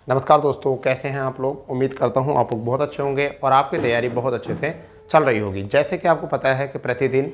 नमस्कार दोस्तों, कैसे हैं आप लोग। उम्मीद करता हूं आप लोग बहुत अच्छे होंगे और आपकी तैयारी बहुत अच्छे से चल रही होगी। जैसे कि आपको पता है कि प्रतिदिन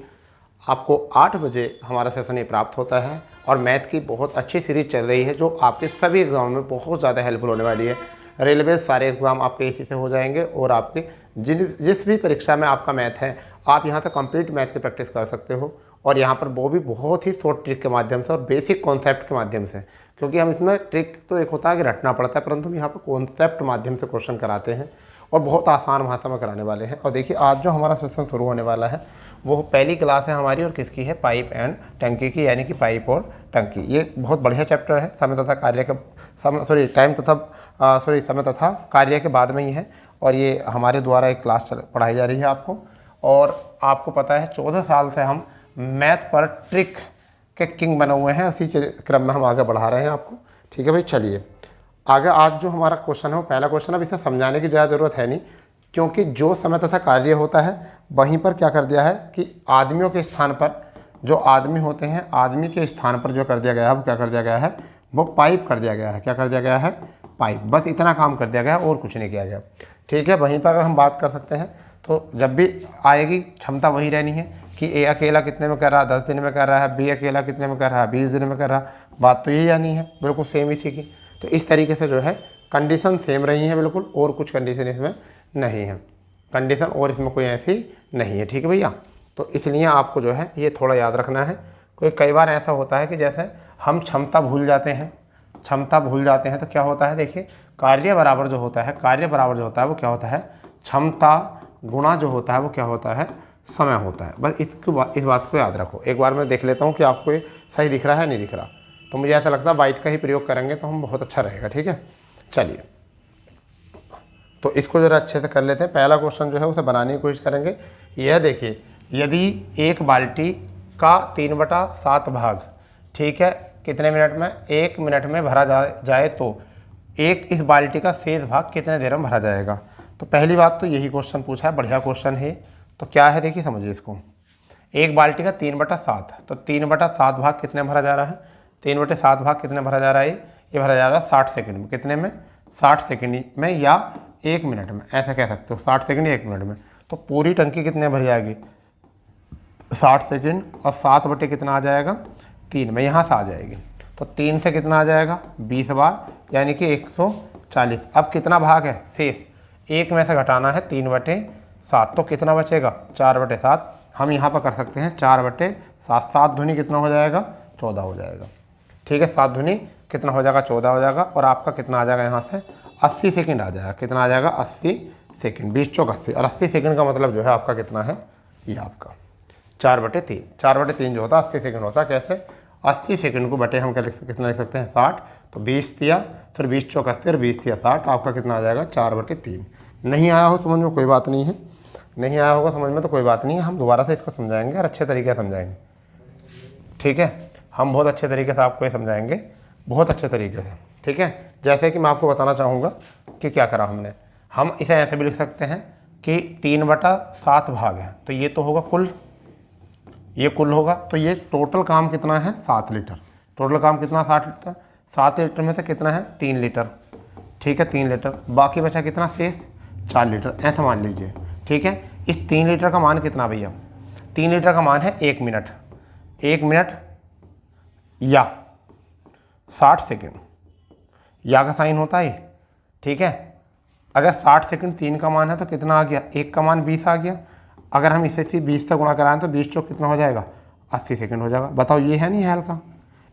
आपको 8 बजे हमारा सेशन ये प्राप्त होता है और मैथ की बहुत अच्छी सीरीज चल रही है जो आपके सभी एग्ज़ाम में बहुत ज़्यादा हेल्पफुल होने वाली है। रेलवे सारे एग्ज़ाम आपके इसी से हो जाएंगे और आपके जिस भी परीक्षा में आपका मैथ है आप यहाँ से कंप्लीट मैथ की प्रैक्टिस कर सकते हो। और यहाँ पर वो भी बहुत ही शॉर्ट ट्रिक के माध्यम से और बेसिक कॉन्सेप्ट के माध्यम से, क्योंकि हम इसमें ट्रिक तो एक होता है कि रटना पड़ता है, परंतु हम यहाँ पर कॉन्सेप्ट माध्यम से क्वेश्चन कराते हैं और बहुत आसान भाषा में कराने वाले हैं। और देखिए आज जो हमारा सेशन शुरू होने वाला है वो पहली क्लास है हमारी और किसकी है, पाइप एंड टंकी की, यानी कि पाइप और टंकी। ये बहुत बढ़िया चैप्टर है। समय तथा कार्य के समय तथा कार्य के बाद में ही है और ये हमारे द्वारा एक क्लास पढ़ाई जा रही है आपको। और आपको पता है 14 साल से हम मैथ पर ट्रिक के किंग बने हुए हैं, उसी क्रम में हम आगे बढ़ा रहे हैं आपको। ठीक है भाई, चलिए आगे। आज जो हमारा क्वेश्चन है वो पहला क्वेश्चन। अब इसे समझाने की ज़्यादा ज़रूरत है नहीं, क्योंकि जो समय तथा कार्य होता है वहीं पर क्या कर दिया है कि आदमियों के स्थान पर जो आदमी होते हैं, आदमी के स्थान पर जो कर दिया गया है वो क्या कर दिया गया है, वो पाइप कर दिया गया है। क्या कर दिया गया है, पाइप। बस इतना काम कर दिया गया और कुछ नहीं किया गया। ठीक है, वहीं पर अगर हम बात कर सकते हैं तो जब भी आएगी क्षमता वही रहनी है कि ए अकेला कितने में कर रहा है, 10 दिन में कर रहा है, बी अकेला कितने में कर रहा है, 20 दिन में कर रहा है। बात तो यही आनी है, बिल्कुल सेम इसी की। तो इस तरीके से जो है कंडीशन सेम रही है बिल्कुल, और कुछ कंडीशन इसमें नहीं है, कंडीशन और इसमें कोई ऐसी नहीं है। ठीक है भैया, तो इसलिए आपको जो है ये थोड़ा याद रखना है। कई बार ऐसा होता है कि जैसे हम क्षमता भूल जाते हैं, तो क्या होता है, देखिए कार्य बराबर जो होता है वो क्या होता है, क्षमता गुणा जो होता है वो क्या होता है, समय होता है। बस इस बात को याद रखो। एक बार मैं देख लेता हूँ कि आपको ये सही दिख रहा है नहीं दिख रहा, तो मुझे ऐसा लगता है वाइट का ही प्रयोग करेंगे तो हम बहुत अच्छा रहेगा। ठीक है, चलिए तो इसको ज़रा अच्छे से कर लेते हैं। पहला क्वेश्चन जो है उसे बनाने की कोशिश करेंगे। यह देखिए, यदि एक बाल्टी का 3/7 भाग, ठीक है, कितने मिनट में, 1 मिनट में भरा जाए तो इस बाल्टी का शेष भाग कितने देर में भरा जाएगा। तो पहली बात तो यही क्वेश्चन पूछा है, बढ़िया क्वेश्चन है। तो क्या है देखिए, समझिए इसको। एक बाल्टी का 3/7, तो 3/7 भाग कितने भरा जा रहा है, 3/7 भाग कितने भरा जा रहा है, ये भरा जा रहा है 60 सेकंड में। कितने में, 60 सेकंड में या 1 मिनट में, ऐसा कह सकते हो, 60 सेकंड या 1 मिनट में। तो पूरी टंकी कितने भरी जाएगी, 60 सेकंड, और 7 बटे कितना आ जाएगा, 3 में, यहाँ से आ जाएगी। तो 3 से कितना आ जाएगा, 20 बार, यानी कि 140। अब कितना भाग है, शेष 1 में से घटाना है 3/7, तो कितना बचेगा, 4/7। हम यहाँ पर कर सकते हैं 4/7, 7 दूनी कितना हो जाएगा, 14 हो जाएगा। ठीक है, 7 दूनी कितना हो जाएगा, 14 हो जाएगा। और आपका कितना आ जाएगा, यहाँ से 80 सेकंड आ जाएगा। कितना आ जाएगा, 80 सेकंड, 20 चौक 80, और 80 सेकंड का मतलब जो है आपका कितना है, ये आपका 4/3। 4/3 जो होता है 80 सेकंड होता है। कैसे, 80 सेकंड को बटे हम कितना लिख सकते हैं, 60। तो 20 दिया, फिर 20 चौक 80 और 20 दिया 60, आपका कितना आ जाएगा, 4/3। नहीं आया हो समझ में कोई बात नहीं है, नहीं आया होगा समझ में तो कोई बात नहीं है, हम दोबारा से इसको समझाएंगे और अच्छे तरीके से समझाएंगे। ठीक है, हम बहुत अच्छे तरीके से आपको ये समझाएंगे, बहुत अच्छे तरीके से। ठीक है, जैसे कि मैं आपको बताना चाहूँगा कि क्या करा हमने। हम इसे ऐसे भी लिख सकते हैं कि 3/7 भाग है, तो ये तो होगा कुल, ये कुल होगा। तो ये टोटल काम कितना है, 7 लीटर। टोटल काम कितना, 7 लीटर। 7 लीटर में से कितना है, 3 लीटर। ठीक है, 3 लीटर। बाकी बचा कितना शेष, 4 लीटर, ऐसा मान लीजिए। ठीक है, इस 3 लीटर का मान कितना भैया, 3 लीटर का मान है 1 मिनट, 1 मिनट या 60 सेकंड, या का साइन होता है। ठीक है, अगर 60 सेकंड 3 का मान है तो कितना आ गया, 1 का मान 20 आ गया। अगर हम इसे 20 से गुणा कराएं तो 20 चौक कितना हो जाएगा, 80 सेकंड हो जाएगा। बताओ ये है नहीं है हल्का।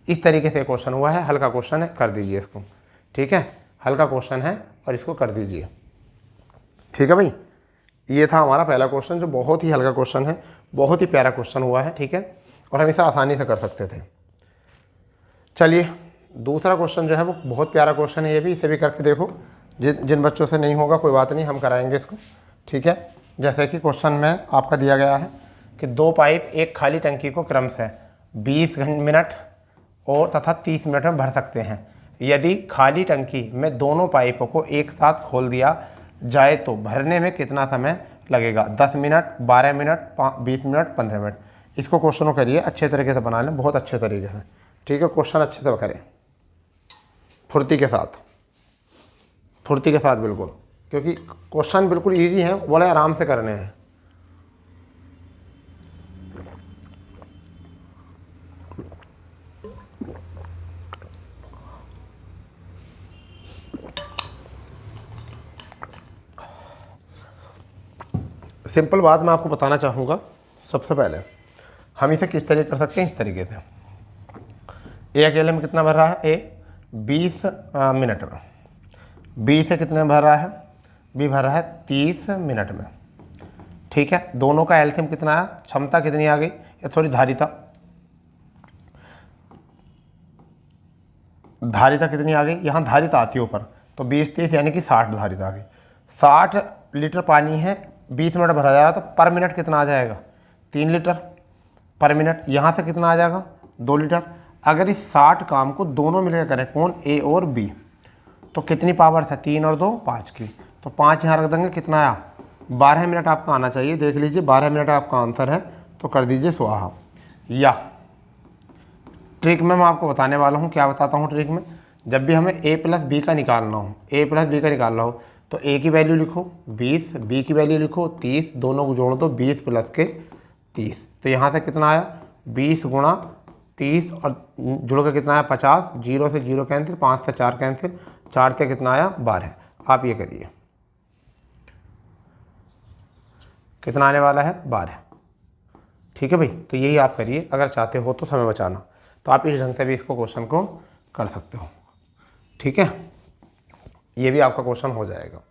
इस तरीके से क्वेश्चन हुआ है, हल्का क्वेश्चन है, कर दीजिए इसको। ठीक है, हल्का क्वेश्चन है और इसको कर दीजिए। ठीक है भाई, ये था हमारा पहला क्वेश्चन जो बहुत ही हल्का क्वेश्चन है, बहुत ही प्यारा क्वेश्चन हुआ है। ठीक है, और हम इसे आसानी से कर सकते थे। चलिए दूसरा क्वेश्चन जो है वो बहुत प्यारा क्वेश्चन है, ये भी, इसे भी करके देखो। जिन बच्चों से नहीं होगा कोई बात नहीं, हम कराएंगे इसको। ठीक है, जैसे कि क्वेश्चन में आपका दिया गया है कि 2 पाइप एक खाली टंकी को क्रम से 20 मिनट और तथा 30 मिनट में भर सकते हैं। यदि खाली टंकी में दोनों पाइपों को एक साथ खोल दिया जाए तो भरने में कितना समय लगेगा, 10 मिनट, 12 मिनट, 20 मिनट, 15 मिनट। इसको क्वेश्चन को करिए, अच्छे तरीके से बना लें, बहुत अच्छे तरीके से। ठीक है, क्वेश्चन अच्छे से करें, फुर्ती के साथ। फुर्ती के साथ बिल्कुल, क्योंकि क्वेश्चन बिल्कुल इजी हैं, बोले आराम से करने हैं। सिंपल बात मैं आपको बताना चाहूँगा। सबसे पहले हम इसे किस तरीके कर सकते हैं, इस तरीके से। ए अकेले में कितना भर रहा है, ए 20 मिनट में। बी से कितने भर रहा है, बी भर रहा है 30 मिनट में। ठीक है, दोनों का एलसीएम कितना है, क्षमता कितनी आ गई, या सॉरी धारिता, धारिता कितनी आ गई, यहाँ धारिता आती है ऊपर, तो 20 30 यानी कि 60 धारिता आ गई। 60 लीटर पानी है, 20 मिनट भरा जा रहा, तो पर मिनट कितना आ जाएगा, 3 लीटर पर मिनट। यहाँ से कितना आ जाएगा, 2 लीटर। अगर इस 60 काम को दोनों मिलकर करें, कौन, ए और बी, तो कितनी पावर है, 3 और 2 5 की, तो 5 यहाँ रख देंगे, कितना आया, 12 मिनट आपका आना चाहिए। देख लीजिए 12 मिनट आपका आंसर है, तो कर दीजिए स्वाहा। या ट्रिक में मैं आपको बताने वाला हूँ, क्या बताता हूँ ट्रिक में, जब भी हमें a प्लस बी का निकालना हो, a प्लस बी का निकालना हो, तो a की वैल्यू लिखो 20, b की वैल्यू लिखो 30, दोनों को जोड़ दो 20 प्लस के 30, तो यहाँ से कितना आया, 20 गुणा 30 और जुड़ के कितना आया 50, 0 से 0 कैंसिल, 5 से 4 कैंसिल, 4 से कितना आया 12। आप ये करिए, कितना आने वाला है 12। ठीक है भाई, तो यही आप करिए अगर चाहते हो तो समय बचाना, तो आप इस ढंग से भी इसको क्वेश्चन को कर सकते हो। ठीक है, ये भी आपका क्वेश्चन हो जाएगा।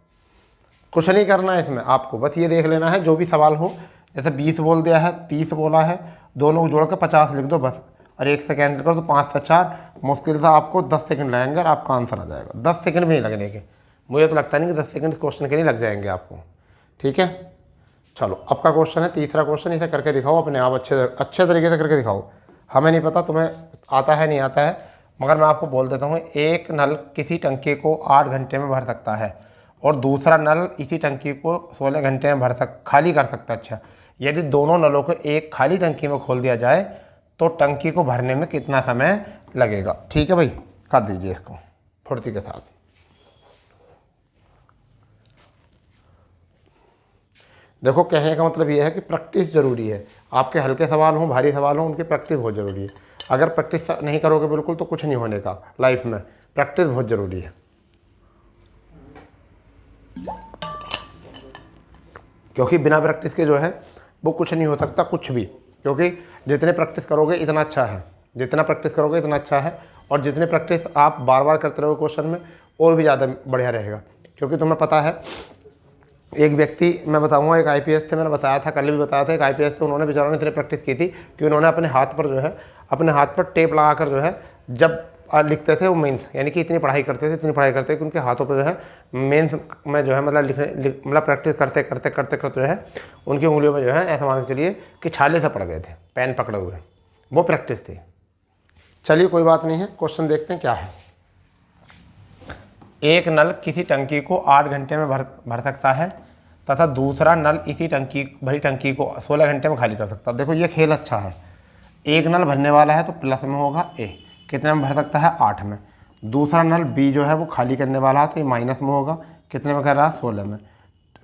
कुछ नहीं करना है इसमें आपको, बस ये देख लेना है जो भी सवाल हो, जैसे 20 बोल दिया है, 30 बोला है, दोनों को जोड़ कर 50 लिख दो बस, और 1 से कैंसिल कर दो, 5 से 4, मुश्किल से आपको 10 सेकंड लगेंगे और आपका आंसर आ जाएगा। 10 सेकंड भी नहीं लगने के, मुझे तो लगता नहीं कि 10 सेकंड इस क्वेश्चन के लिए लग जाएंगे आपको। ठीक है, चलो आपका क्वेश्चन है तीसरा क्वेश्चन, इसे करके दिखाओ अपने आप, अच्छे तरीके से करके दिखाओ। हमें नहीं पता तुम्हें आता है नहीं आता है, मगर मैं आपको बोल देता हूँ, एक नल किसी टंकी को 8 घंटे में भर सकता है और दूसरा नल इसी टंकी को 16 घंटे में खाली कर सकता है। अच्छा, यदि दोनों नलों को एक खाली टंकी में खोल दिया जाए तो टंकी को भरने में कितना समय लगेगा। ठीक है भाई, कर दीजिए इसको फुर्ती के साथ। देखो, कहने का मतलब ये है कि प्रैक्टिस ज़रूरी है। आपके हल्के सवाल हों भारी सवाल हों, उनकी प्रैक्टिस बहुत ज़रूरी है। अगर प्रैक्टिस नहीं करोगे बिल्कुल तो कुछ नहीं होने का लाइफ में, प्रैक्टिस बहुत ज़रूरी है। क्योंकि बिना प्रैक्टिस के जो है वो कुछ नहीं हो सकता, कुछ भी, क्योंकि जितने प्रैक्टिस करोगे इतना अच्छा है, जितना प्रैक्टिस करोगे इतना अच्छा है, और जितने प्रैक्टिस आप बार बार करते रहोगे क्वेश्चन में और भी ज़्यादा बढ़िया रहेगा। क्योंकि तुम्हें पता है, एक व्यक्ति मैं बताऊंगा, एक आईपीएस थे, मैंने बताया था, कल भी बताया था, एक आईपीएस थे, उन्होंने बेचारों ने इतनी प्रैक्टिस की थी कि उन्होंने अपने हाथ पर जो है, अपने हाथ पर टेप लगाकर जो है, जब लिखते थे वो मेंस, यानी कि इतनी पढ़ाई करते थे, इतनी पढ़ाई करते कि उनके हाथों पर जो है मेंस में जो है मतलब प्रैक्टिस करते करते करते करते जो है उनकी उंगलियों में जो है ऐसा मान के चलिए कि छाले से पड़ गए थे, पेन पकड़े हुए, वो प्रैक्टिस थी। चलिए कोई बात नहीं है, क्वेश्चन देखते हैं क्या है। एक नल किसी टंकी को 8 घंटे में भर सकता है तथा दूसरा नल इसी भरी टंकी को 16 घंटे में खाली कर सकता है। देखो ये खेल अच्छा है, एक नल भरने वाला है तो प्लस में होगा ए, कितने में भर सकता है 8 में। दूसरा नल बी जो है वो खाली करने वाला है तो ये माइनस में होगा, कितने में कर रहा है 16 में।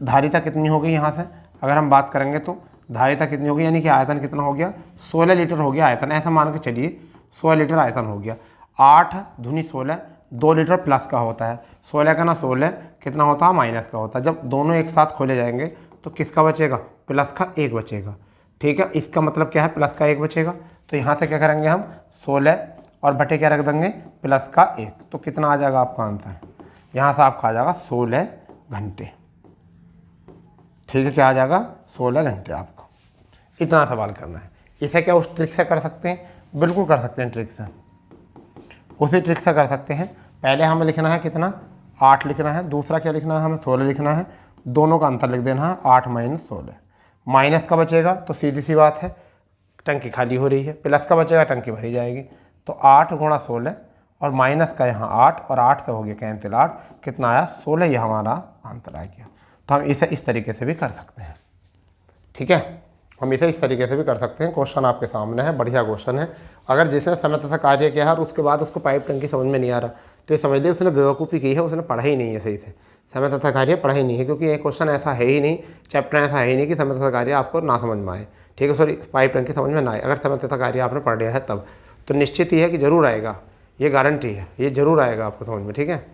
धारिता कितनी होगी यहाँ से अगर हम बात करेंगे तो धारिता कितनी होगी, यानी कि आयतन कितना हो गया, 16 लीटर हो गया आयतन, ऐसा मान के चलिए 16 लीटर आयतन हो गया। 8 दूनी 16, 2 लीटर प्लस का होता है, 16 का ना 16 कितना होता है माइनस का होता है। जब दोनों एक साथ खोले जाएंगे तो किसका बचेगा, प्लस का 1 बचेगा। ठीक है, इसका मतलब क्या है, प्लस का 1 बचेगा। तो यहाँ से क्या करेंगे हम 16 और बटे क्या रख देंगे, प्लस का 1, तो कितना आ जाएगा आपका आंसर, यहाँ से आपका आ जाएगा 16 घंटे। ठीक है, क्या आ जाएगा 16 घंटे आपको। इतना सवाल करना है। इसे क्या उस ट्रिक से कर सकते हैं, बिल्कुल कर सकते हैं, ट्रिक से, उसी ट्रिक से कर सकते हैं। पहले हमें लिखना है कितना, 8 लिखना है, दूसरा क्या लिखना है हमें 16 लिखना है, दोनों का अंतर लिख देना है 8 माइनस 16। माइनस का बचेगा तो सीधी सी बात है टंकी खाली हो रही है, प्लस का बचेगा टंकी भरी जाएगी। तो 8 गुणा 16 और माइनस का यहाँ 8 और 8 से हो गया कैंसिल 8, कितना आया 16, ये हमारा आंसर आ गया। तो हम इसे इस तरीके से भी कर सकते हैं। ठीक है, हम इसे इस तरीके से भी कर सकते हैं। क्वेश्चन आपके सामने है, बढ़िया क्वेश्चन है। अगर जिसने समय तक कार्य किया है और उसके बाद उसको पाइप टंकी समझ में नहीं आ रहा तो ये समझ लिया उसने बेवकूफ़ी की है, उसने पढ़ा ही नहीं है सही से, समय तथा कार्य पढ़ा ही नहीं है, क्योंकि ये क्वेश्चन ऐसा है ही नहीं, चैप्टर ऐसा है ही नहीं कि समय तथा कार्य आपको ना समझ में आए, ठीक है, सॉरी पाइप टंकी समझ में ना आए। अगर समय तथा कार्य आपने पढ़ लिया है तब तो निश्चित ही है कि जरूर आएगा, ये गारंटी है, ये जरूर आएगा आपको समझ में, ठीक है।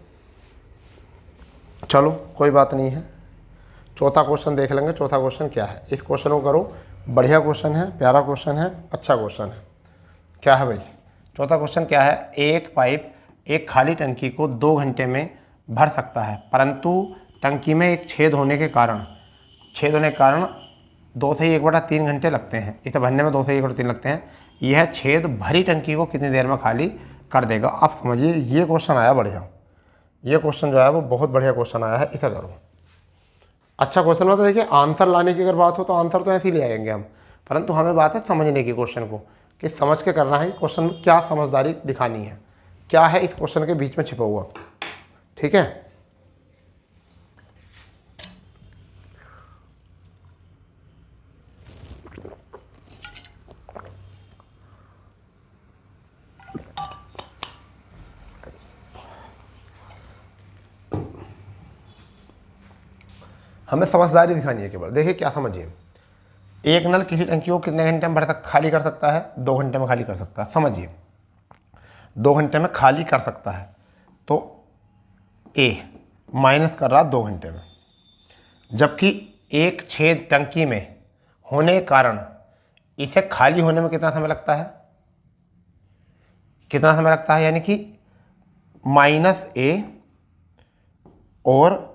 चलो कोई बात नहीं है, चौथा क्वेश्चन देख लेंगे। चौथा क्वेश्चन क्या है, इस क्वेश्चन को करो, बढ़िया क्वेश्चन है, प्यारा क्वेश्चन है, अच्छा क्वेश्चन है। क्या है भाई, चौथा क्वेश्चन क्या है, एक पाइप एक खाली टंकी को 2 घंटे में भर सकता है, परंतु टंकी में एक छेद होने के कारण 2 से 1/3 घंटे लगते हैं, इसे भरने में 2 से 1/3 लगते हैं। यह छेद भरी टंकी को कितनी देर में खाली कर देगा। आप समझिए ये क्वेश्चन आया बढ़िया, ये क्वेश्चन जो है वो बहुत बढ़िया क्वेश्चन आया है, इसे करो। अच्छा क्वेश्चन हो तो देखिए, आंसर लाने की अगर बात हो तो आंसर तो ऐसे ही ले आएंगे हम, परंतु हमें बात है समझने की क्वेश्चन को, कि समझ के करना है क्वेश्चन में क्या समझदारी दिखानी है, क्या है इस क्वेश्चन के बीच में छिपा हुआ, ठीक है। हमें समझदारी दिखानी है केवल। देखिए क्या समझिए, एक नल किसी टंकी को कितने घंटे में खाली कर सकता है, 2 घंटे में खाली कर सकता है। समझिए 2 घंटे में खाली कर सकता है, तो ए माइनस कर रहा 2 घंटे में, जबकि एक छेद टंकी में होने के कारण इसे खाली होने में कितना समय लगता है, यानी कि -a और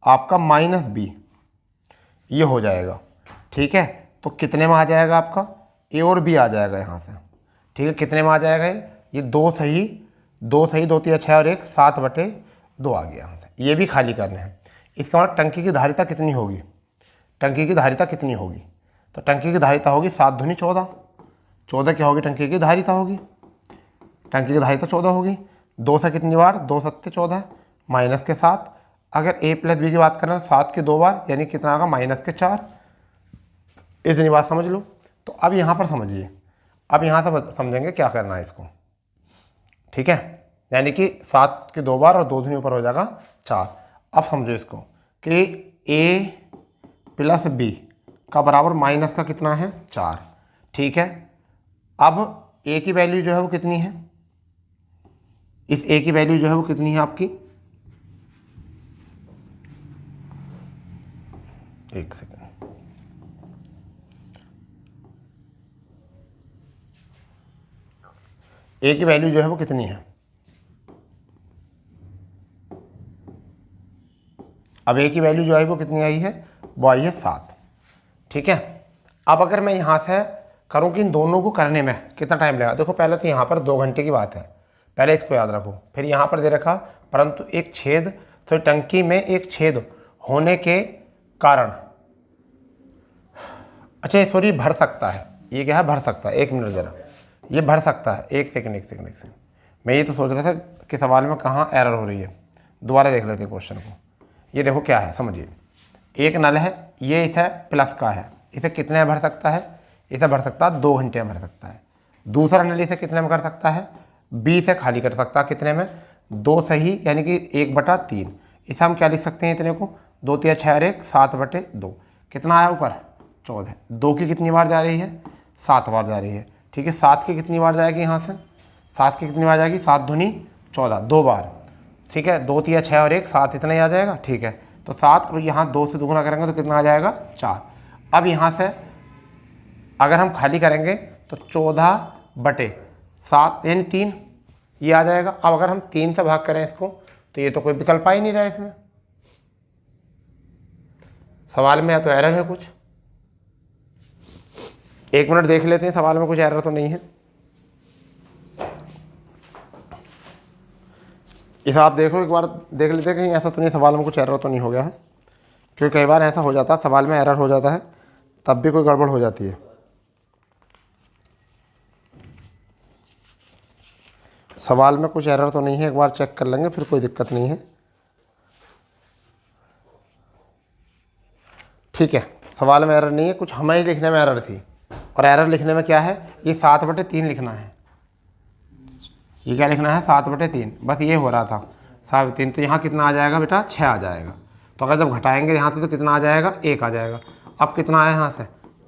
आपका -b ये हो जाएगा, ठीक है। तो कितने में आ जाएगा आपका, ए और बी आ जाएगा यहाँ से, ठीक है। कितने में आ जाएगा ये 2 सही 2 3 6 और 1 7/2 आ गया यहाँ से। ये भी खाली करने हैं। इसका मतलब टंकी की धारिता कितनी होगी, तो टंकी की धारिता होगी 7 दूनी 14, 14 क्या होगी, टंकी की धारिता होगी, 14 होगी। 2 से कितनी बार, 2 7 14 माइनस के 7, अगर a + b की बात करें तो 7 के 2 बार, यानी कितना आएगा -4। इतनी बात समझ लो। तो अब यहाँ पर समझिए, अब यहाँ से समझेंगे क्या करना है इसको, ठीक है। यानी कि 7 के 2 बार और 2 दूनी ऊपर हो जाएगा 4। अब समझो इसको कि a + b का बराबर माइनस का कितना है 4, ठीक है। अब a की वैल्यू जो है वो कितनी है, इस a की वैल्यू जो है वो कितनी है आपकी, एक सेकेंड, ए की वैल्यू जो है वो कितनी है, अब ए की वैल्यू जो है वो कितनी आई है, वो आई है 7, ठीक है। अब अगर मैं यहाँ से करूँ कि इन दोनों को करने में कितना टाइम लगेगा, देखो पहले तो यहाँ पर 2 घंटे की बात है, पहले इसको याद रखो। फिर यहाँ पर दे रखा परंतु एक छेद, तो टंकी में एक छेद होने के कारण, अच्छा सॉरी भर सकता है, ये क्या है भर सकता है, 1 मिनट ज़रा, ये भर सकता है, एक सेकंड। मैं ये तो सोच रहा था कि सवाल में कहाँ एरर हो रही है, दोबारा देख लेते हैं क्वेश्चन को। ये देखो क्या है, समझिए एक नल है, ये इसे प्लस का है, इसे कितने में भर सकता है, इसे भर सकता है 2 घंटे में भर सकता है। दूसरा नल इसे कितने में कर सकता है, बी से खाली कर सकता है कितने में, 2 सही, यानी कि 1/3। इसे हम क्या लिख सकते हैं, इतने को 2 3 6 और 1 7/2। कितना आया ऊपर 14, 2 की कितनी बार जा रही है, 7 बार जा रही है, ठीक है। 7 की कितनी बार जाएगी यहाँ से, 7 की कितनी बार जाएगी, 7 दूनी 14, 2 बार, ठीक है। 2 3 6 और 1 7 इतना ही आ जाएगा, ठीक है। तो 7 और यहाँ 2 से दुगुना करेंगे तो कितना आ जाएगा 4। अब यहाँ से अगर हम खाली करेंगे तो 14/7 यानी 3 ये आ जाएगा। अब अगर हम 3 से भाग करें इसको तो ये तो कोई विकल्प आ ही नहीं रहा है इसमें, सवाल में या तो एरर है कुछ। 1 मिनट देख लेते हैं सवाल में कुछ एरर तो नहीं है। इस आप देखो एक बार देख लेते हैं कहीं ऐसा तो नहीं सवाल में कुछ एरर तो नहीं हो गया है, क्योंकि कई बार ऐसा हो जाता है सवाल में एरर हो जाता है तब भी कोई गड़बड़ हो जाती है। सवाल में कुछ एरर तो नहीं है, एक बार चेक कर लेंगे फिर कोई दिक्कत नहीं है, ठीक है। सवाल में एरर नहीं है, कुछ हमें ही लिखने में एरर थी, और एरर लिखने में क्या है, ये 7/3 लिखना है, ये क्या लिखना है 7/3, बस ये हो रहा था 7/3। तो यहाँ कितना आ जाएगा बेटा 6 आ जाएगा। तो अगर जब घटाएंगे यहाँ से तो कितना आ जाएगा 1 आ जाएगा। अब कितना आया यहाँ से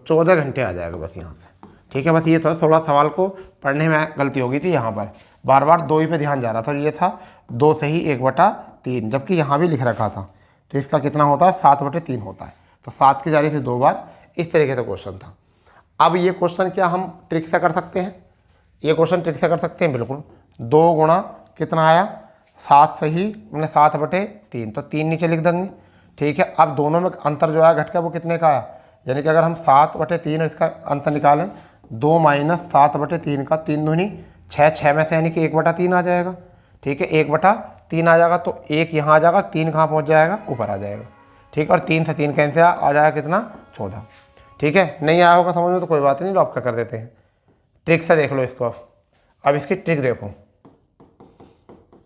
14 घंटे आ जाएगा बस यहाँ से। ठीक है, बस ये थोड़ा सवाल को पढ़ने में गलती हो गई थी, यहाँ पर बार बार 2 ही पे ध्यान जा रहा था। ये था 2 से ही 1/3, जबकि यहाँ भी लिख रखा था। तो इसका कितना होता है 7/3 होता है। तो 7 की जारी से 2 बार, इस तरीके से क्वेश्चन था। अब ये क्वेश्चन क्या हम ट्रिक से कर सकते हैं? ये क्वेश्चन ट्रिक से कर सकते हैं बिल्कुल। 2 गुणा कितना आया 7 से ही मैंने 7/3, तो 3 नीचे लिख देंगे। ठीक है, अब दोनों में अंतर जो आया घट का वो कितने का आया, यानी कि अगर हम 7/3 और इसका अंतर निकालें 2 माइनस 7/3 का 3 दूनी 6, 6 में से यानी कि 1/3 आ जाएगा। ठीक है, 1/3 आ जाएगा, तो 1 यहाँ आ जाएगा, 3 कहाँ पहुँच जाएगा ऊपर आ जाएगा। ठीक है, और 3 से 3 कैंसिल आ जाएगा कितना 14। ठीक है, नहीं आया होगा समझ में तो कोई बात नहीं, लॉक कर देते हैं। ट्रिक से देख लो इसको। अब इसकी ट्रिक देखो।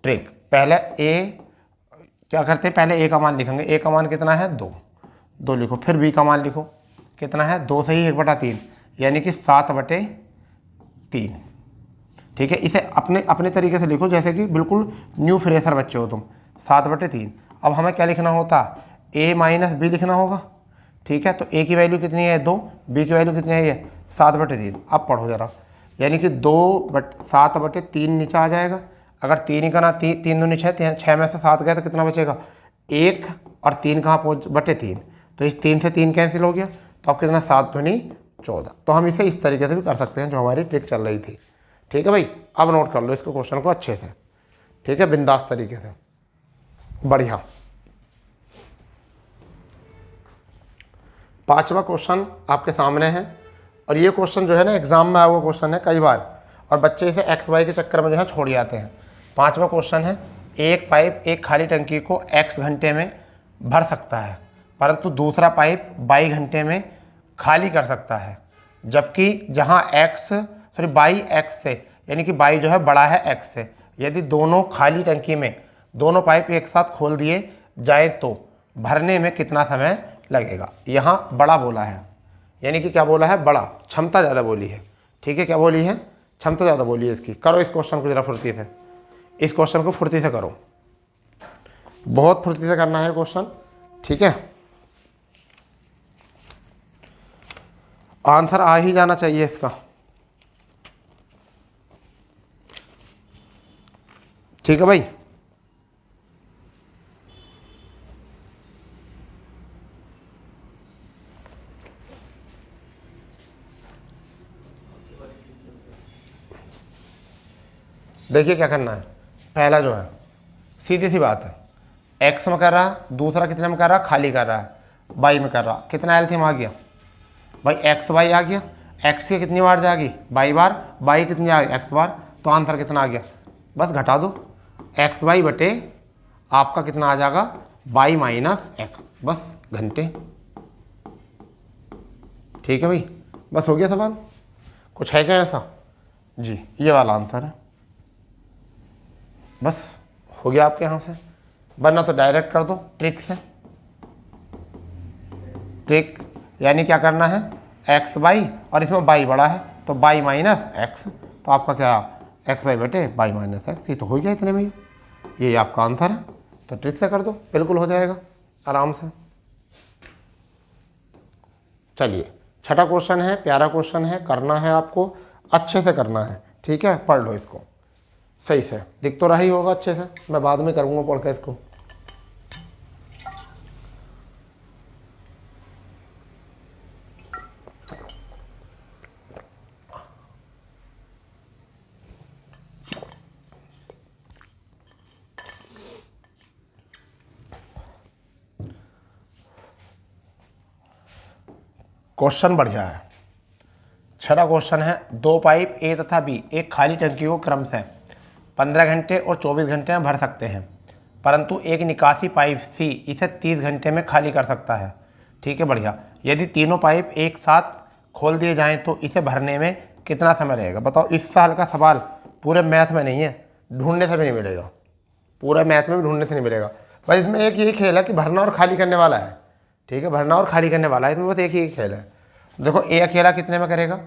ट्रिक पहले ए क्या करते हैं, पहले ए का मान लिखेंगे। ए का मान कितना है 2 लिखो। फिर बी का मान लिखो कितना है 2 से ही 1/3 यानी कि 7/3। ठीक है, इसे अपने अपने तरीके से लिखो जैसे कि बिल्कुल न्यू फ्रेशर बच्चे हो तुम। 7/3। अब हमें क्या लिखना होता ए माइनस बी लिखना होगा। ठीक है, तो ए की वैल्यू कितनी है 2, बी की वैल्यू कितनी है ये 7/3। अब पढ़ो जरा, यानी कि 7/3 नीचे आ जाएगा। अगर 3 ही करना 3 दूनी 6, 6 में से 7 गया तो कितना बचेगा 1, और 3 कहाँ पहुँच 3, तो इस 3 से 3 कैंसिल हो गया। तो अब कितना 7 दूनी 14। तो हम इसे इस तरीके से भी कर सकते हैं जो हमारी ट्रिक चल रही थी। ठीक है भाई, अब नोट कर लो इसको क्वेश्चन को अच्छे से। ठीक है, बिंदास तरीके से, बढ़िया। 5वां क्वेश्चन आपके सामने है, और ये क्वेश्चन जो है ना एग्जाम में आया हुआ क्वेश्चन है कई बार, और बच्चे इसे एक्स वाई के चक्कर में जो है छोड़ जाते हैं। 5वां क्वेश्चन है, एक पाइप एक खाली टंकी को x घंटे में भर सकता है, परंतु दूसरा पाइप y घंटे में खाली कर सकता है, जबकि जहां y x से, यानी कि y जो है बड़ा है x से। यदि दोनों खाली टंकी में दोनों पाइप एक साथ खोल दिए जाए तो भरने में कितना समय लगेगा। यहाँ बड़ा बोला है, यानी कि क्या बोला है बड़ा, क्षमता ज़्यादा बोली है। ठीक है, क्या बोली है क्षमता ज़्यादा बोली है इसकी। करो इस क्वेश्चन को जरा फुर्ती से, इस क्वेश्चन को फुर्ती से करो, बहुत फुर्ती से करना है क्वेश्चन। ठीक है, आंसर आ ही जाना चाहिए इसका। ठीक है भाई, देखिए क्या करना है। पहला जो है सीधी सी बात है, x में कर रहा है, दूसरा कितने में कर रहा है खाली कर रहा है, y में कर रहा, कितना एल्सियम आ गया भाई x y आ गया। x की कितनी बार जाएगी y बार, y कितनी आ गई x बार, तो आंसर कितना आ गया, बस घटा दो एक्स वाई बटे आपका कितना आ जाएगा y माइनस एक्स, बस घंटे। ठीक है भाई, बस हो गया सवाल, कुछ है क्या ऐसा जी, ये वाला आंसर है, बस हो गया आपके यहाँ से। वरना तो डायरेक्ट कर दो ट्रिक से। ट्रिक यानी क्या करना है एक्स वाई, और इसमें y बड़ा है तो y माइनस एक्स, तो आपका क्या एक्स वाई बटे y माइनस एक्स, ये तो हो गया इतने में, ये आपका आंसर है। तो ट्रिक से कर दो, बिल्कुल हो जाएगा आराम से। चलिए, छठा क्वेश्चन है, प्यारा क्वेश्चन है, करना है आपको, अच्छे से करना है। ठीक है, पढ़ लो इसको सही से, दिख तो रहा ही होगा अच्छे से, मैं बाद में करूँगा पढ़ के इसको। क्वेश्चन बढ़िया है। छठा क्वेश्चन है, दो पाइप ए तथा बी एक खाली टंकी को क्रमशः 15 घंटे और 24 घंटे में भर सकते हैं, परंतु एक निकासी पाइप सी इसे 30 घंटे में खाली कर सकता है। ठीक है, बढ़िया। यदि तीनों पाइप एक साथ खोल दिए जाएं तो इसे भरने में कितना समय लगेगा। बताओ, इस साल का सवाल पूरे मैथ में नहीं है, ढूंढने से भी नहीं मिलेगा, पूरे मैथ में भी ढूंढने से नहीं मिलेगा। बस इसमें एक यही खेल है कि भरना और खाली करने वाला है। ठीक है, भरना और खाली करने वाला है, इसमें बस एक ही खेल है। देखो ए अकेला कितने में करेगा,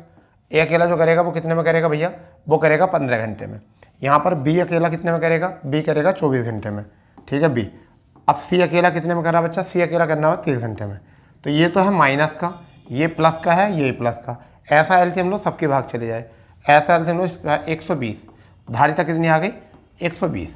ए अकेला जो करेगा वो कितने में करेगा भैया, वो करेगा 15 घंटे में। यहाँ पर बी अकेला कितने में करेगा, बी करेगा 24 घंटे में, ठीक है बी। अब सी अकेला कितने में कर रहा है बच्चा, सी अकेला करना है 30 घंटे में। तो ये तो है माइनस का, ये प्लस का है, ये प्लस का। ऐसा एलसीएम लो सबके भाग चले जाए, ऐसा एलसीएम लो 120, धारिता कितनी आ गई 120,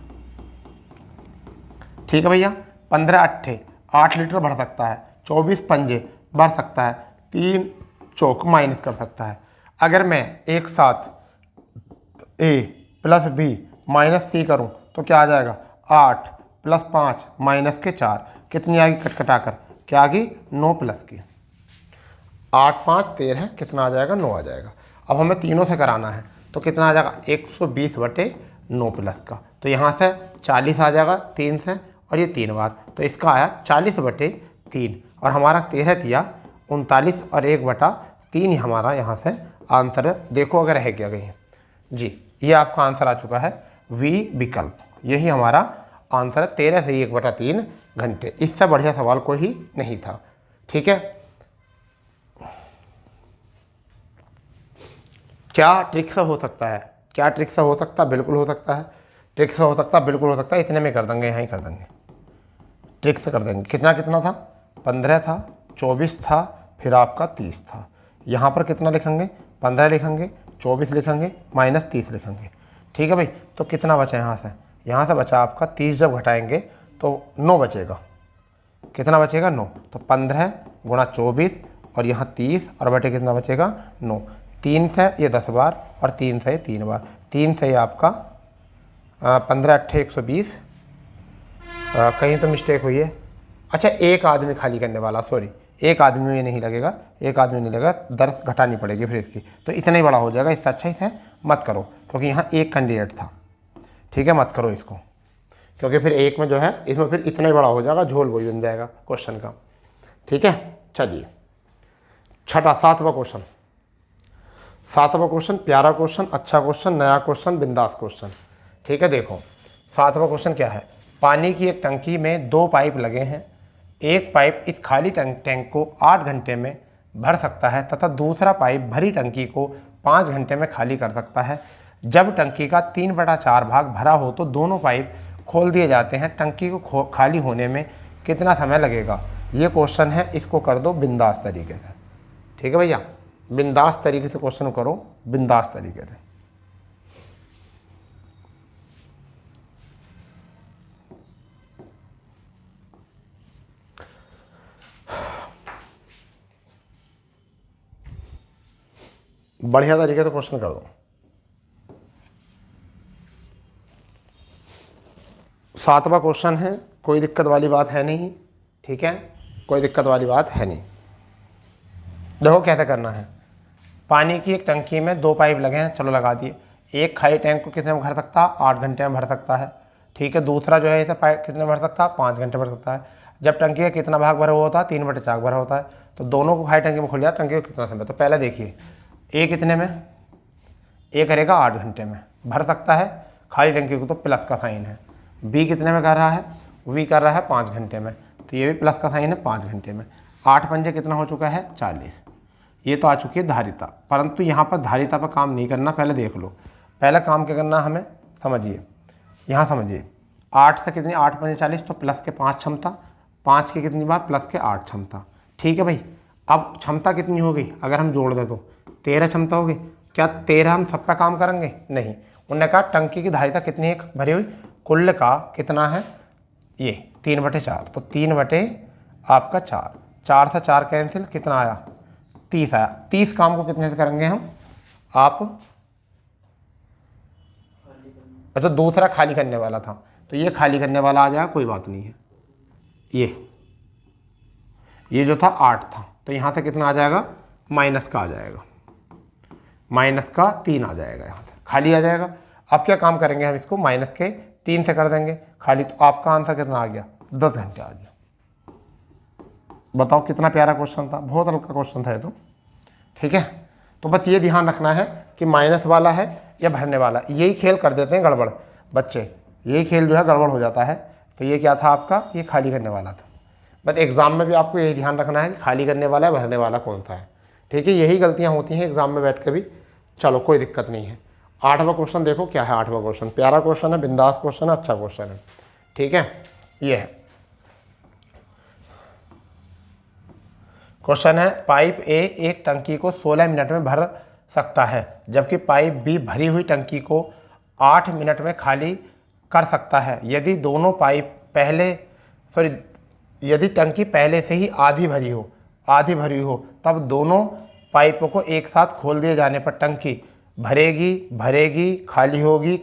ठीक है भैया। 15 अट्ठे 8 लीटर भर सकता है, 24 पंजे भर सकता है, 3 चौक माइनस कर सकता है। अगर मैं एक साथ ए प्लस बी माइनस सी करूं तो क्या आ जाएगा, 8 + 5 - 4 कितनी आ गई, कटकटा कर क्या आ गई 9 प्लस की। 8 5 13 कितना आ जाएगा 9 आ जाएगा। अब हमें तीनों से कराना है तो कितना आ जाएगा 120/9 प्लस का। तो यहाँ से 40 आ जाएगा 3 से, और ये 3 बार, तो इसका आया 40/3 और हमारा 13 दिया 39 और 1/3 ही हमारा यहाँ से आंसर है। देखो अगर है क्या कहीं जी, ये आपका आंसर आ चुका है वी विकल्प, यही हमारा आंसर है 13 से 1/3 घंटे। इससे बढ़िया सवाल कोई ही नहीं था, ठीक है। क्या ट्रिक से हो सकता है, क्या ट्रिक से हो सकता है, बिल्कुल हो सकता है, ट्रिक से हो सकता है, बिल्कुल हो सकता है। इतने में कर देंगे, यहाँ ही कर देंगे, ट्रिक से कर देंगे। कितना कितना था, 15 था, 24 था, फिर आपका 30 था। यहाँ पर कितना लिखेंगे, 15 लिखेंगे, 24 लिखेंगे, -30 लिखेंगे, ठीक है भाई। तो कितना बचा यहाँ से बचा आपका 30, जब घटाएंगे तो 9 बचेगा। कितना बचेगा 9, तो 15 × 24 और यहाँ 30 और बटे कितना बचेगा 9। 3 से ये 10 बार और 3 से ये 3 बार, 3 से ये आपका 15 अट्ठे 120। कहीं तो मिस्टेक हुई है, अच्छा एक आदमी खाली करने वाला, सॉरी एक आदमी में नहीं लगेगा, एक आदमी नहीं लगेगा, दर घटानी पड़ेगी फिर इसकी, तो इतना ही बड़ा हो जाएगा। इससे अच्छा इसे मत करो क्योंकि यहाँ एक कैंडिडेट था, ठीक है, मत करो इसको, क्योंकि फिर एक में जो है इसमें फिर इतना ही बड़ा हो जाएगा, झोल वही बन जाएगा क्वेश्चन का, ठीक है। चलिए छठा 7वां क्वेश्चन, 7वां क्वेश्चन प्यारा क्वेश्चन, अच्छा क्वेश्चन, नया क्वेश्चन, बिंदास क्वेश्चन, ठीक है। देखो 7वां क्वेश्चन क्या है, पानी की एक टंकी में 2 पाइप लगे हैं। एक पाइप इस खाली टैंक को 8 घंटे में भर सकता है तथा दूसरा पाइप भरी टंकी को 5 घंटे में खाली कर सकता है। जब टंकी का 3/4 भाग भरा हो तो दोनों पाइप खोल दिए जाते हैं। टंकी को खाली होने में कितना समय लगेगा। ये क्वेश्चन है, इसको कर दो बिंदास तरीके से, ठीक है भैया, बिंदास तरीके से क्वेश्चन करो, बिंदास तरीके से। बढ़िया तरीके से क्वेश्चन कर दो। 7वां क्वेश्चन है, कोई दिक्कत वाली बात है नहीं, ठीक है, कोई दिक्कत वाली बात है नहीं। देखो कैसे करना है, पानी की एक टंकी में 2 पाइप लगे हैं, चलो लगा दिए। एक खाली टैंक को कितने में भर सकता है, 8 घंटे में भर सकता है, ठीक है। दूसरा जो है इसे पाइप कितने भर सकता है, 5 घंटे भर सकता है। जब टंकी का कितना भाग भरा हुआ होता है, 3/4 भरा होता है, तो दोनों को खाली टंकी में खोल दिया, टंकी को कितना समय। तो पहले देखिए ए कितने में, ए करेगा 8 घंटे में भर सकता है खाली टंकी को, तो प्लस का साइन है। बी कितने में कर रहा है, वी कर रहा है 5 घंटे में, तो ये भी प्लस का साइन है 5 घंटे में। 8 पंजे कितना हो चुका है 40। ये तो आ चुकी है धारिता, परंतु यहाँ पर धारिता पर काम नहीं करना, पहले देख लो। पहला काम क्या करना हमें, समझिए, यहाँ समझिए, 8 से कितनी, 8 पंजे 40, तो प्लस के 5 क्षमता, 5 की कितनी बार, प्लस के 8 क्षमता, ठीक है भाई। अब क्षमता कितनी हो गई, अगर हम जोड़ दें तो 13 क्षमता होगी। क्या 13 हम सबका काम करेंगे, नहीं। उन्होंने कहा टंकी की धारिता कितनी है भरी हुई, कुल का कितना है ये 3/4, तो 3/4, 4 से 4 कैंसिल, कितना आया 30 आया। 30 काम को कितने से करेंगे हम, आप, अच्छा दूसरा खाली करने वाला था, तो ये खाली करने वाला आ जाएगा, कोई बात नहीं है। ये जो था 8 था, तो यहाँ से कितना आ जाएगा, माइनस का आ जाएगा, माइनस का 3 आ जाएगा, यहाँ से खाली आ जाएगा। अब क्या काम करेंगे हम, इसको माइनस के 3 से कर देंगे खाली, तो आपका आंसर कितना आ गया, 10 घंटे आ गया। बताओ कितना प्यारा क्वेश्चन था, बहुत हल्का क्वेश्चन था ये तो, ठीक है। तो बस ये ध्यान रखना है कि माइनस वाला है या भरने वाला, यही खेल कर देते हैं गड़बड़ बच्चे, यही खेल जो है गड़बड़ हो जाता है। तो ये क्या था आपका, ये खाली करने वाला था। बट एग्जाम में भी आपको यही ध्यान रखना है कि खाली करने वाला है, भरने वाला कौन सा है, ठीक है। यही गलतियाँ होती हैं एग्जाम में बैठ के भी, चलो कोई दिक्कत नहीं है। 8वां क्वेश्चन देखो क्या है। 8वां क्वेश्चन प्यारा क्वेश्चन है, बिंदास क्वेश्चन है, अच्छा क्वेश्चन है। ठीक है, ये है क्वेश्चन है, पाइप ए एक टंकी को 16 मिनट में भर सकता है, जबकि पाइप बी भरी हुई टंकी को 8 मिनट में खाली कर सकता है। यदि दोनों पाइप यदि टंकी पहले से ही आधी भरी हो तब दोनों पाइपों को एक साथ खोल दिए जाने पर टंकी भरेगी, खाली होगी।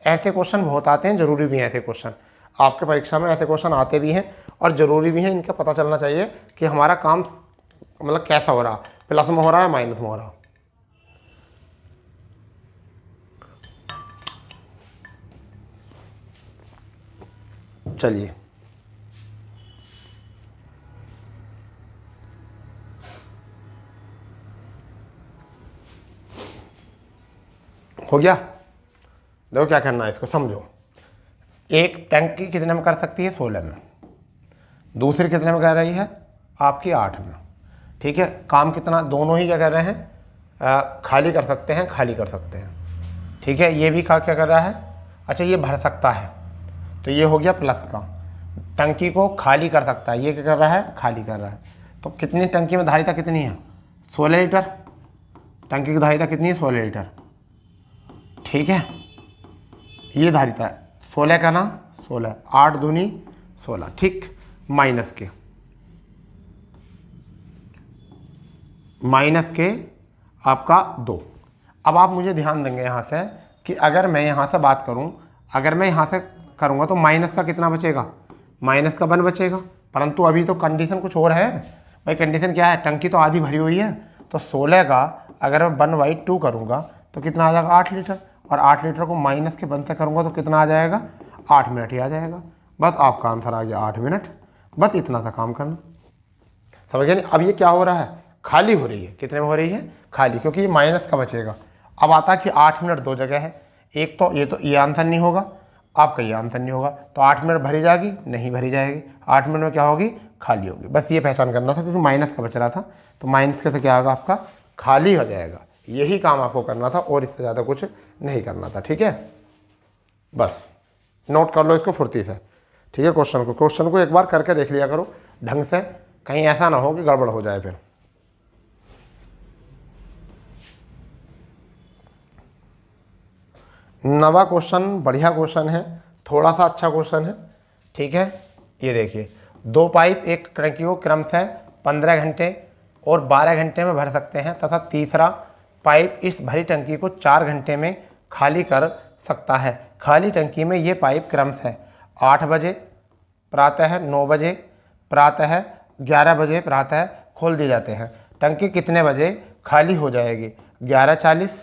ऐसे क्वेश्चन बहुत आते हैं, जरूरी भी हैं ऐसे क्वेश्चन। आपके परीक्षा में ऐसे क्वेश्चन आते भी हैं और ज़रूरी भी हैं। इनका पता चलना चाहिए कि हमारा काम मतलब कैसा हो रहा, प्लस में हो रहा है माइनस में हो रहा। चलिए हो गया। देखो क्या करना है, इसको समझो। एक टंकी कितने में कर सकती है? 16 में। दूसरी कितने में कर रही है? आपकी 8 में। ठीक है, काम कितना, दोनों ही क्या कर रहे हैं? खाली कर सकते हैं। ठीक है, ये भी क्या कर रहा है? अच्छा, ये भर सकता है तो ये हो गया प्लस का। टंकी को खाली कर सकता है, ये क्या कर रहा है? खाली कर रहा है। तो कितनी टंकी में धारिता कितनी है? 16 लीटर। टंकी की धारिता कितनी है? 16 लीटर। ठीक है, ये धारिता है 16 का ना, 16, 8 दूनी 16। ठीक, माइनस के आपका 2। अब आप मुझे ध्यान देंगे यहाँ से कि अगर मैं यहाँ से बात करूँ, अगर मैं यहाँ से करूँगा तो माइनस का कितना बचेगा? माइनस का 1 बचेगा। परंतु अभी तो कंडीशन कुछ और है भाई। कंडीशन क्या है? टंकी तो आधी भरी हुई है, तो 16 का अगर मैं 1/2 करूँगा तो कितना आ जाएगा? 8 लीटर। और 8 लीटर को माइनस के 1 से करूँगा तो कितना आ जाएगा? 8 मिनट ही आ जाएगा। बस आपका आंसर आ गया 8 मिनट। बस इतना सा काम करना, समझ गए? अब ये क्या हो रहा है? खाली हो रही है। कितने में हो रही है? खाली, क्योंकि ये माइनस का बचेगा। अब आता है कि 8 मिनट 2 जगह है। एक तो ये आंसर नहीं होगा आपका, ये आंसर नहीं होगा। तो 8 मिनट भरी जाएगी? नहीं भरी जाएगी। 8 मिनट में क्या होगी? खाली होगी। बस ये पहचान करना था, क्योंकि माइनस का बच रहा था, तो माइनस के से क्या होगा? आपका खाली हो जाएगा। यही काम आपको करना था और इससे ज़्यादा कुछ नहीं करना था। ठीक है, बस नोट कर लो इसको फुर्ती से। ठीक है, क्वेश्चन को एक बार करके देख लिया करो ढंग से, कहीं ऐसा ना हो कि गड़बड़ हो जाए फिर। नवा क्वेश्चन बढ़िया क्वेश्चन है, थोड़ा सा अच्छा क्वेश्चन है। ठीक है, ये देखिए, 2 पाइप एक टंकी को क्रमशः 15 घंटे और 12 घंटे में भर सकते हैं तथा तीसरा पाइप इस भरी टंकी को 4 घंटे में खाली कर सकता है। खाली टंकी में ये पाइप क्रमशः 8 बजे प्रातः, 9 बजे प्रातः, 11 बजे प्रातः खोल दिए जाते हैं। टंकी कितने बजे खाली हो जाएगी? 11:40,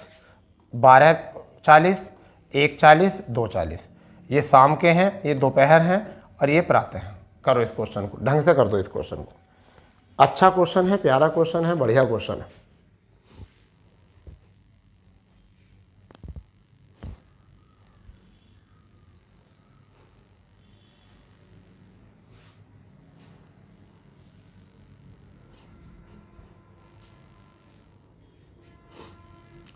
12:40, 1:40, 2:40। ये शाम के हैं, ये दोपहर हैं और ये प्रातः हैं। करो इस क्वेश्चन को ढंग से कर दो। इस क्वेश्चन को, अच्छा क्वेश्चन है, प्यारा क्वेश्चन है, बढ़िया क्वेश्चन है।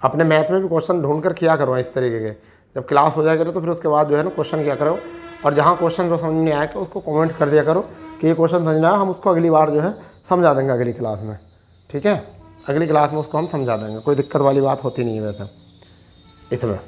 अपने मैथ में भी क्वेश्चन ढूंढ कर किया करो इस तरीके के। जब क्लास हो जाएगा तो फिर उसके बाद जो है ना क्वेश्चन किया करो, और जहाँ क्वेश्चन जो समझ नहीं आया तो उसको कमेंट्स कर दिया करो कि ये क्वेश्चन समझ आया, हम उसको अगली बार जो है समझा देंगे अगली क्लास में। ठीक है, अगली क्लास में उसको हम समझा देंगे, कोई दिक्कत वाली बात होती नहीं है वैसे इसमें।